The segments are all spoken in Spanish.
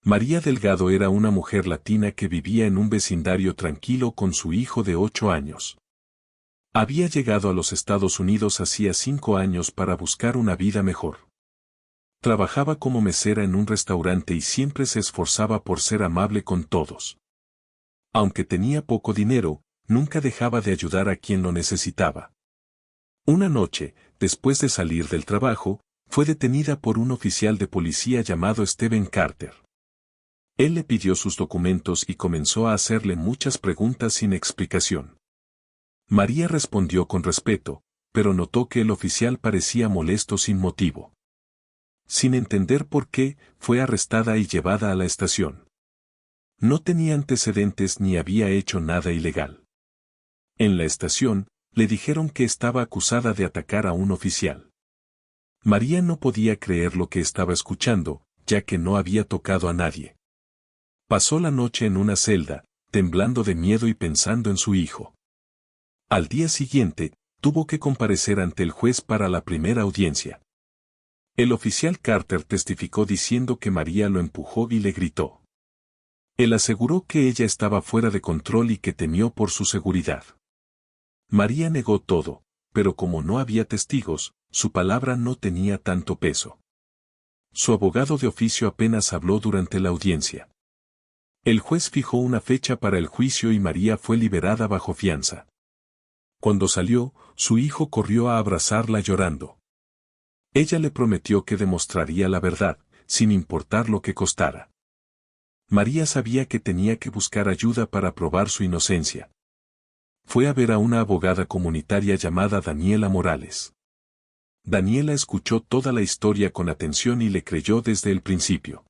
María Delgado era una mujer latina que vivía en un vecindario tranquilo con su hijo de 8 años. Había llegado a los Estados Unidos hacía 5 años para buscar una vida mejor. Trabajaba como mesera en un restaurante y siempre se esforzaba por ser amable con todos. Aunque tenía poco dinero, nunca dejaba de ayudar a quien lo necesitaba. Una noche, después de salir del trabajo, fue detenida por un oficial de policía llamado Stephen Carter. Él le pidió sus documentos y comenzó a hacerle muchas preguntas sin explicación. María respondió con respeto, pero notó que el oficial parecía molesto sin motivo. Sin entender por qué, fue arrestada y llevada a la estación. No tenía antecedentes ni había hecho nada ilegal. En la estación, le dijeron que estaba acusada de atacar a un oficial. María no podía creer lo que estaba escuchando, ya que no había tocado a nadie. Pasó la noche en una celda, temblando de miedo y pensando en su hijo. Al día siguiente, tuvo que comparecer ante el juez para la primera audiencia. El oficial Carter testificó diciendo que María lo empujó y le gritó. Él aseguró que ella estaba fuera de control y que temió por su seguridad. María negó todo, pero como no había testigos, su palabra no tenía tanto peso. Su abogado de oficio apenas habló durante la audiencia. El juez fijó una fecha para el juicio y María fue liberada bajo fianza. Cuando salió, su hijo corrió a abrazarla llorando. Ella le prometió que demostraría la verdad, sin importar lo que costara. María sabía que tenía que buscar ayuda para probar su inocencia. Fue a ver a una abogada comunitaria llamada Daniela Morales. Daniela escuchó toda la historia con atención y le creyó desde el principio.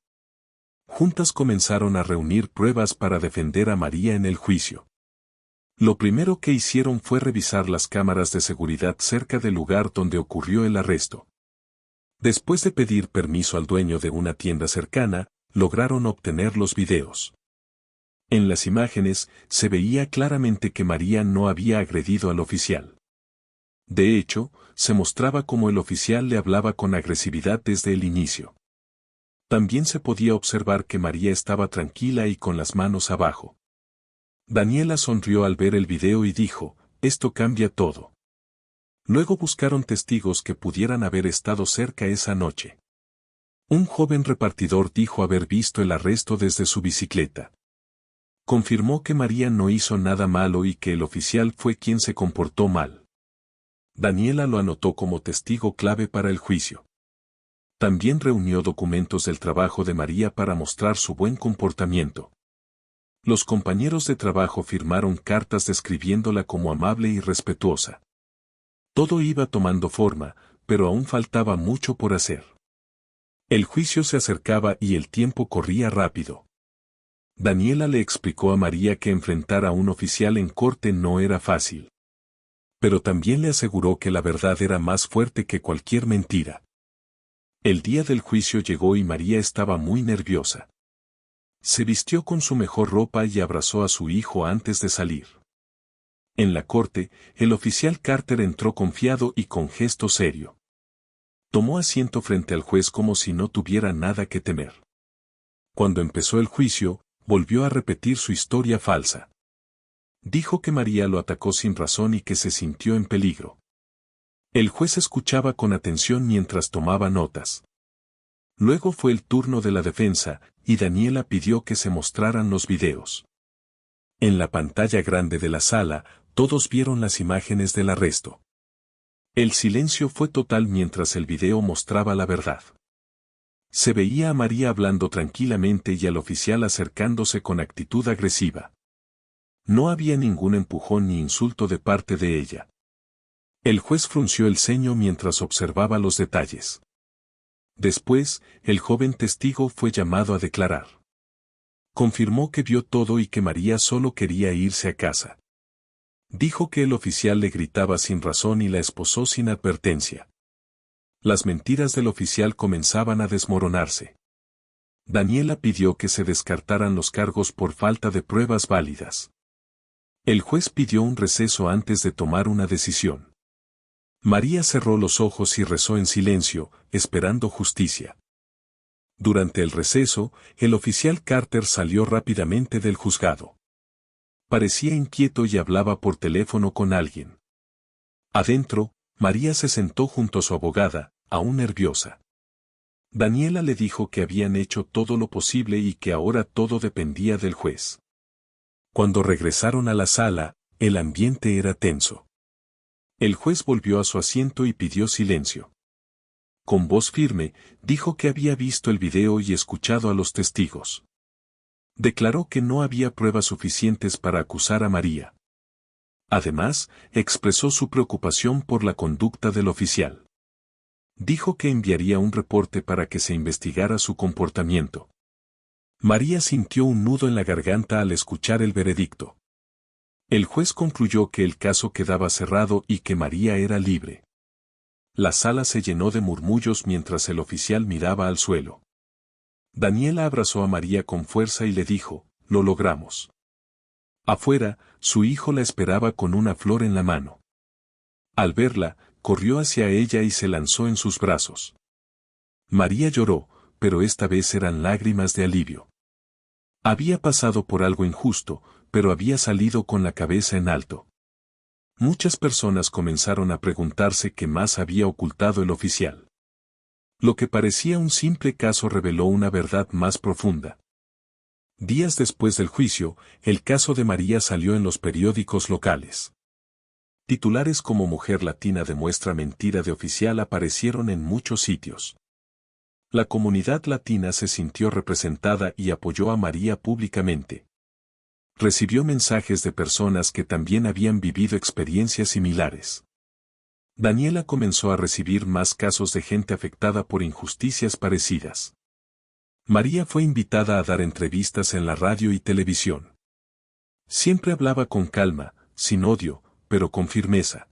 Juntas comenzaron a reunir pruebas para defender a María en el juicio. Lo primero que hicieron fue revisar las cámaras de seguridad cerca del lugar donde ocurrió el arresto. Después de pedir permiso al dueño de una tienda cercana, lograron obtener los videos. En las imágenes, se veía claramente que María no había agredido al oficial. De hecho, se mostraba cómo el oficial le hablaba con agresividad desde el inicio. También se podía observar que María estaba tranquila y con las manos abajo. Daniela sonrió al ver el video y dijo, «Esto cambia todo». Luego buscaron testigos que pudieran haber estado cerca esa noche. Un joven repartidor dijo haber visto el arresto desde su bicicleta. Confirmó que María no hizo nada malo y que el oficial fue quien se comportó mal. Daniela lo anotó como testigo clave para el juicio. También reunió documentos del trabajo de María para mostrar su buen comportamiento. Los compañeros de trabajo firmaron cartas describiéndola como amable y respetuosa. Todo iba tomando forma, pero aún faltaba mucho por hacer. El juicio se acercaba y el tiempo corría rápido. Daniela le explicó a María que enfrentar a un oficial en corte no era fácil. Pero también le aseguró que la verdad era más fuerte que cualquier mentira. El día del juicio llegó y María estaba muy nerviosa. Se vistió con su mejor ropa y abrazó a su hijo antes de salir. En la corte, el oficial Carter entró confiado y con gesto serio. Tomó asiento frente al juez como si no tuviera nada que temer. Cuando empezó el juicio, volvió a repetir su historia falsa. Dijo que María lo atacó sin razón y que se sintió en peligro. El juez escuchaba con atención mientras tomaba notas. Luego fue el turno de la defensa, y Daniela pidió que se mostraran los videos. En la pantalla grande de la sala, todos vieron las imágenes del arresto. El silencio fue total mientras el video mostraba la verdad. Se veía a María hablando tranquilamente y al oficial acercándose con actitud agresiva. No había ningún empujón ni insulto de parte de ella. El juez frunció el ceño mientras observaba los detalles. Después, el joven testigo fue llamado a declarar. Confirmó que vio todo y que María solo quería irse a casa. Dijo que el oficial le gritaba sin razón y la esposó sin advertencia. Las mentiras del oficial comenzaban a desmoronarse. Daniela pidió que se descartaran los cargos por falta de pruebas válidas. El juez pidió un receso antes de tomar una decisión. María cerró los ojos y rezó en silencio, esperando justicia. Durante el receso, el oficial Carter salió rápidamente del juzgado. Parecía inquieto y hablaba por teléfono con alguien. Adentro, María se sentó junto a su abogada, aún nerviosa. Daniela le dijo que habían hecho todo lo posible y que ahora todo dependía del juez. Cuando regresaron a la sala, el ambiente era tenso. El juez volvió a su asiento y pidió silencio. Con voz firme, dijo que había visto el video y escuchado a los testigos. Declaró que no había pruebas suficientes para acusar a María. Además, expresó su preocupación por la conducta del oficial. Dijo que enviaría un reporte para que se investigara su comportamiento. María sintió un nudo en la garganta al escuchar el veredicto. El juez concluyó que el caso quedaba cerrado y que María era libre. La sala se llenó de murmullos mientras el oficial miraba al suelo. Daniela abrazó a María con fuerza y le dijo, «Lo logramos». Afuera, su hijo la esperaba con una flor en la mano. Al verla, corrió hacia ella y se lanzó en sus brazos. María lloró, pero esta vez eran lágrimas de alivio. Había pasado por algo injusto, pero había salido con la cabeza en alto. Muchas personas comenzaron a preguntarse qué más había ocultado el oficial. Lo que parecía un simple caso reveló una verdad más profunda. Días después del juicio, el caso de María salió en los periódicos locales. Titulares como «Mujer latina demuestra mentira de oficial» aparecieron en muchos sitios. La comunidad latina se sintió representada y apoyó a María públicamente. Recibió mensajes de personas que también habían vivido experiencias similares. Daniela comenzó a recibir más casos de gente afectada por injusticias parecidas. María fue invitada a dar entrevistas en la radio y televisión. Siempre hablaba con calma, sin odio, pero con firmeza.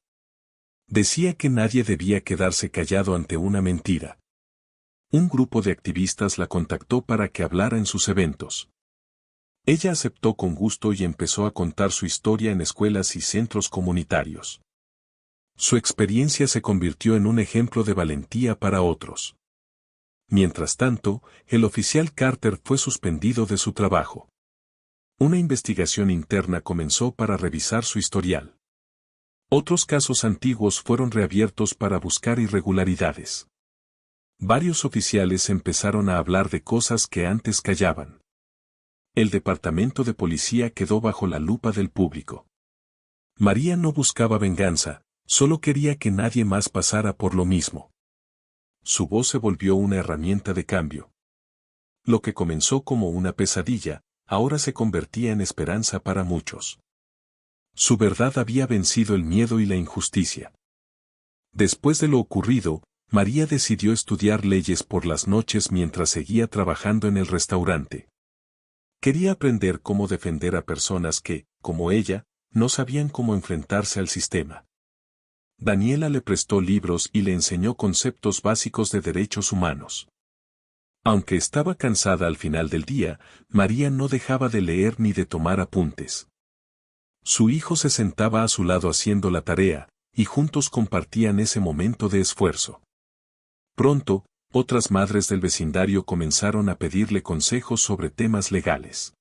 Decía que nadie debía quedarse callado ante una mentira. Un grupo de activistas la contactó para que hablara en sus eventos. Ella aceptó con gusto y empezó a contar su historia en escuelas y centros comunitarios. Su experiencia se convirtió en un ejemplo de valentía para otros. Mientras tanto, el oficial Carter fue suspendido de su trabajo. Una investigación interna comenzó para revisar su historial. Otros casos antiguos fueron reabiertos para buscar irregularidades. Varios oficiales empezaron a hablar de cosas que antes callaban. El departamento de policía quedó bajo la lupa del público. María no buscaba venganza, solo quería que nadie más pasara por lo mismo. Su voz se volvió una herramienta de cambio. Lo que comenzó como una pesadilla, ahora se convertía en esperanza para muchos. Su verdad había vencido el miedo y la injusticia. Después de lo ocurrido, María decidió estudiar leyes por las noches mientras seguía trabajando en el restaurante. Quería aprender cómo defender a personas que, como ella, no sabían cómo enfrentarse al sistema. Daniela le prestó libros y le enseñó conceptos básicos de derechos humanos. Aunque estaba cansada al final del día, María no dejaba de leer ni de tomar apuntes. Su hijo se sentaba a su lado haciendo la tarea, y juntos compartían ese momento de esfuerzo. Pronto, otras madres del vecindario comenzaron a pedirle consejos sobre temas legales.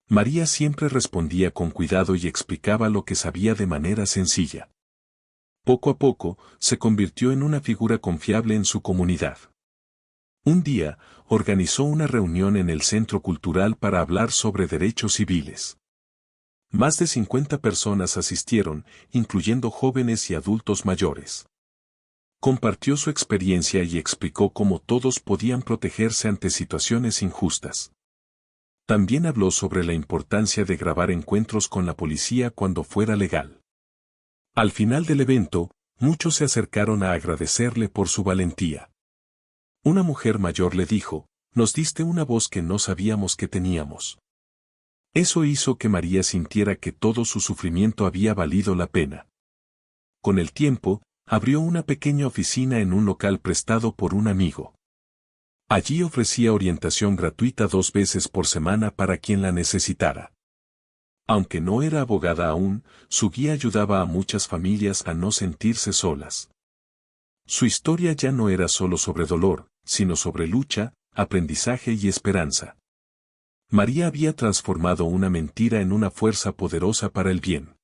María siempre respondía con cuidado y explicaba lo que sabía de manera sencilla. Poco a poco, se convirtió en una figura confiable en su comunidad. Un día, organizó una reunión en el Centro Cultural para hablar sobre derechos civiles. Más de 50 personas asistieron, incluyendo jóvenes y adultos mayores. Compartió su experiencia y explicó cómo todos podían protegerse ante situaciones injustas. También habló sobre la importancia de grabar encuentros con la policía cuando fuera legal. Al final del evento, muchos se acercaron a agradecerle por su valentía. Una mujer mayor le dijo, «Nos diste una voz que no sabíamos que teníamos». Eso hizo que María sintiera que todo su sufrimiento había valido la pena. Con el tiempo, abrió una pequeña oficina en un local prestado por un amigo. Allí ofrecía orientación gratuita 2 veces por semana para quien la necesitara. Aunque no era abogada aún, su guía ayudaba a muchas familias a no sentirse solas. Su historia ya no era solo sobre dolor, sino sobre lucha, aprendizaje y esperanza. María había transformado una mentira en una fuerza poderosa para el bien.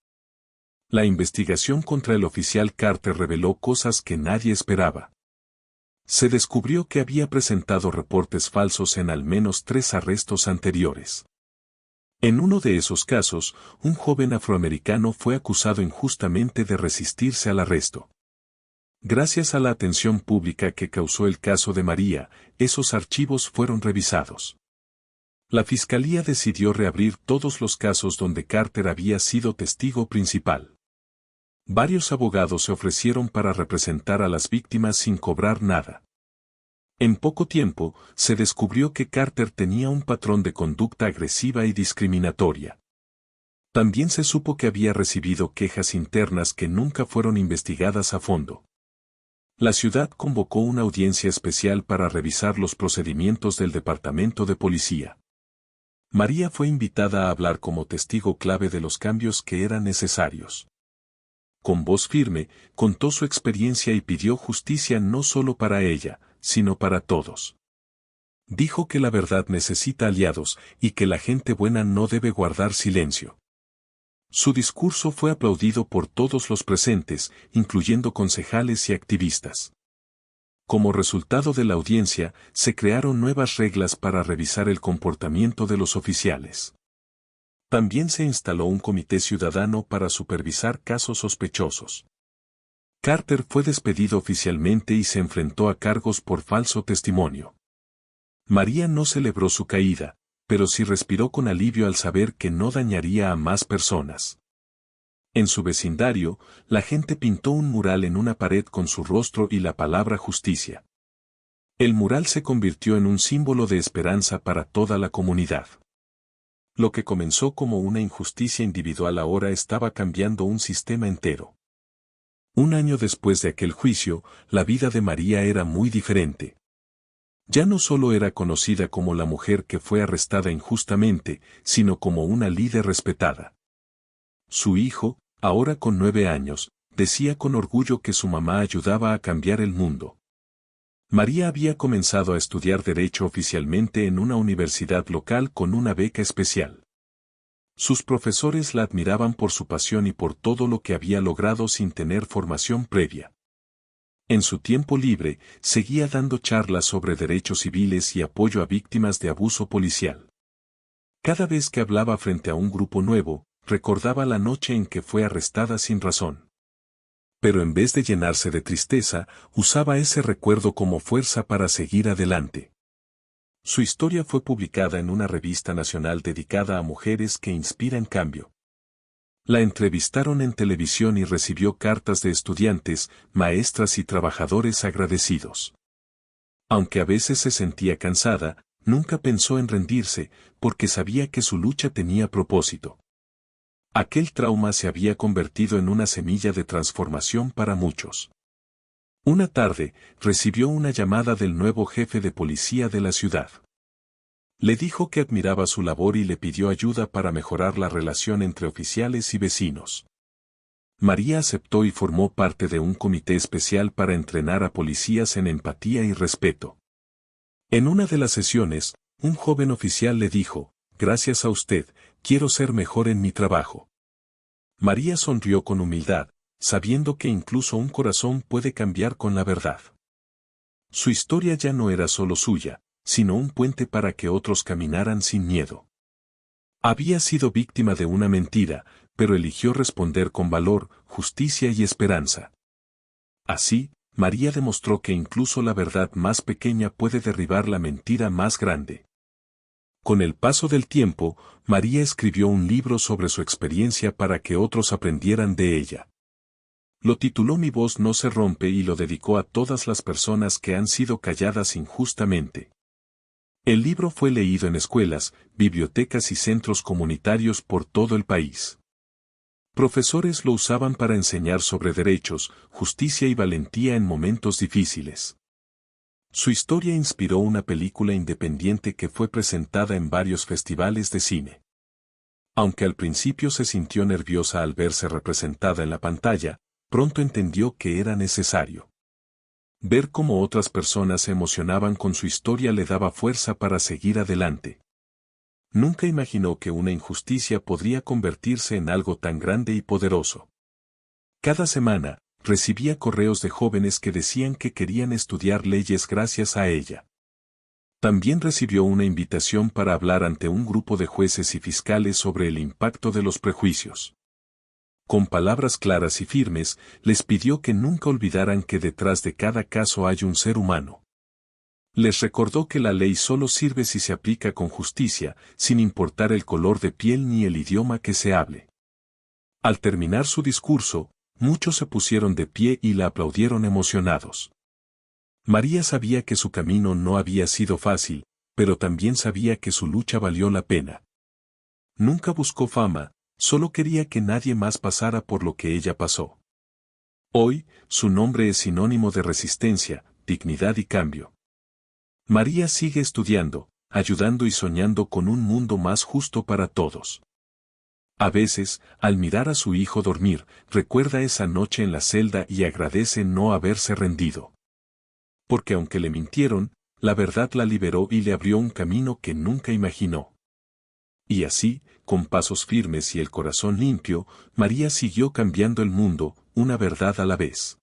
La investigación contra el oficial Carter reveló cosas que nadie esperaba. Se descubrió que había presentado reportes falsos en al menos 3 arrestos anteriores. En uno de esos casos, un joven afroamericano fue acusado injustamente de resistirse al arresto. Gracias a la atención pública que causó el caso de María, esos archivos fueron revisados. La fiscalía decidió reabrir todos los casos donde Carter había sido testigo principal. Varios abogados se ofrecieron para representar a las víctimas sin cobrar nada. En poco tiempo, se descubrió que Carter tenía un patrón de conducta agresiva y discriminatoria. También se supo que había recibido quejas internas que nunca fueron investigadas a fondo. La ciudad convocó una audiencia especial para revisar los procedimientos del Departamento de Policía. María fue invitada a hablar como testigo clave de los cambios que eran necesarios. Con voz firme, contó su experiencia y pidió justicia no solo para ella, sino para todos. Dijo que la verdad necesita aliados y que la gente buena no debe guardar silencio. Su discurso fue aplaudido por todos los presentes, incluyendo concejales y activistas. Como resultado de la audiencia, se crearon nuevas reglas para revisar el comportamiento de los oficiales. También se instaló un comité ciudadano para supervisar casos sospechosos. Carter fue despedido oficialmente y se enfrentó a cargos por falso testimonio. María no celebró su caída, pero sí respiró con alivio al saber que no dañaría a más personas. En su vecindario, la gente pintó un mural en una pared con su rostro y la palabra justicia. El mural se convirtió en un símbolo de esperanza para toda la comunidad. Lo que comenzó como una injusticia individual ahora estaba cambiando un sistema entero. Un año después de aquel juicio, la vida de María era muy diferente. Ya no solo era conocida como la mujer que fue arrestada injustamente, sino como una líder respetada. Su hijo, ahora con 9 años, decía con orgullo que su mamá ayudaba a cambiar el mundo. María había comenzado a estudiar Derecho oficialmente en una universidad local con una beca especial. Sus profesores la admiraban por su pasión y por todo lo que había logrado sin tener formación previa. En su tiempo libre, seguía dando charlas sobre derechos civiles y apoyo a víctimas de abuso policial. Cada vez que hablaba frente a un grupo nuevo, recordaba la noche en que fue arrestada sin razón. Pero en vez de llenarse de tristeza, usaba ese recuerdo como fuerza para seguir adelante. Su historia fue publicada en una revista nacional dedicada a mujeres que inspiran cambio. La entrevistaron en televisión y recibió cartas de estudiantes, maestras y trabajadores agradecidos. Aunque a veces se sentía cansada, nunca pensó en rendirse, porque sabía que su lucha tenía propósito. Aquel trauma se había convertido en una semilla de transformación para muchos. Una tarde, recibió una llamada del nuevo jefe de policía de la ciudad. Le dijo que admiraba su labor y le pidió ayuda para mejorar la relación entre oficiales y vecinos. María aceptó y formó parte de un comité especial para entrenar a policías en empatía y respeto. En una de las sesiones, un joven oficial le dijo, «Gracias a usted, quiero ser mejor en mi trabajo». María sonrió con humildad, sabiendo que incluso un corazón puede cambiar con la verdad. Su historia ya no era solo suya, sino un puente para que otros caminaran sin miedo. Había sido víctima de una mentira, pero eligió responder con valor, justicia y esperanza. Así, María demostró que incluso la verdad más pequeña puede derribar la mentira más grande. Con el paso del tiempo, María escribió un libro sobre su experiencia para que otros aprendieran de ella. Lo tituló Mi voz no se rompe y lo dedicó a todas las personas que han sido calladas injustamente. El libro fue leído en escuelas, bibliotecas y centros comunitarios por todo el país. Profesores lo usaban para enseñar sobre derechos, justicia y valentía en momentos difíciles. Su historia inspiró una película independiente que fue presentada en varios festivales de cine. Aunque al principio se sintió nerviosa al verse representada en la pantalla, pronto entendió que era necesario. Ver cómo otras personas se emocionaban con su historia le daba fuerza para seguir adelante. Nunca imaginó que una injusticia podría convertirse en algo tan grande y poderoso. Cada semana, recibía correos de jóvenes que decían que querían estudiar leyes gracias a ella. También recibió una invitación para hablar ante un grupo de jueces y fiscales sobre el impacto de los prejuicios. Con palabras claras y firmes, les pidió que nunca olvidaran que detrás de cada caso hay un ser humano. Les recordó que la ley solo sirve si se aplica con justicia, sin importar el color de piel ni el idioma que se hable. Al terminar su discurso, muchos se pusieron de pie y la aplaudieron emocionados. María sabía que su camino no había sido fácil, pero también sabía que su lucha valió la pena. Nunca buscó fama, solo quería que nadie más pasara por lo que ella pasó. Hoy, su nombre es sinónimo de resistencia, dignidad y cambio. María sigue estudiando, ayudando y soñando con un mundo más justo para todos. A veces, al mirar a su hijo dormir, recuerda esa noche en la celda y agradece no haberse rendido. Porque aunque le mintieron, la verdad la liberó y le abrió un camino que nunca imaginó. Y así, con pasos firmes y el corazón limpio, María siguió cambiando el mundo, una verdad a la vez.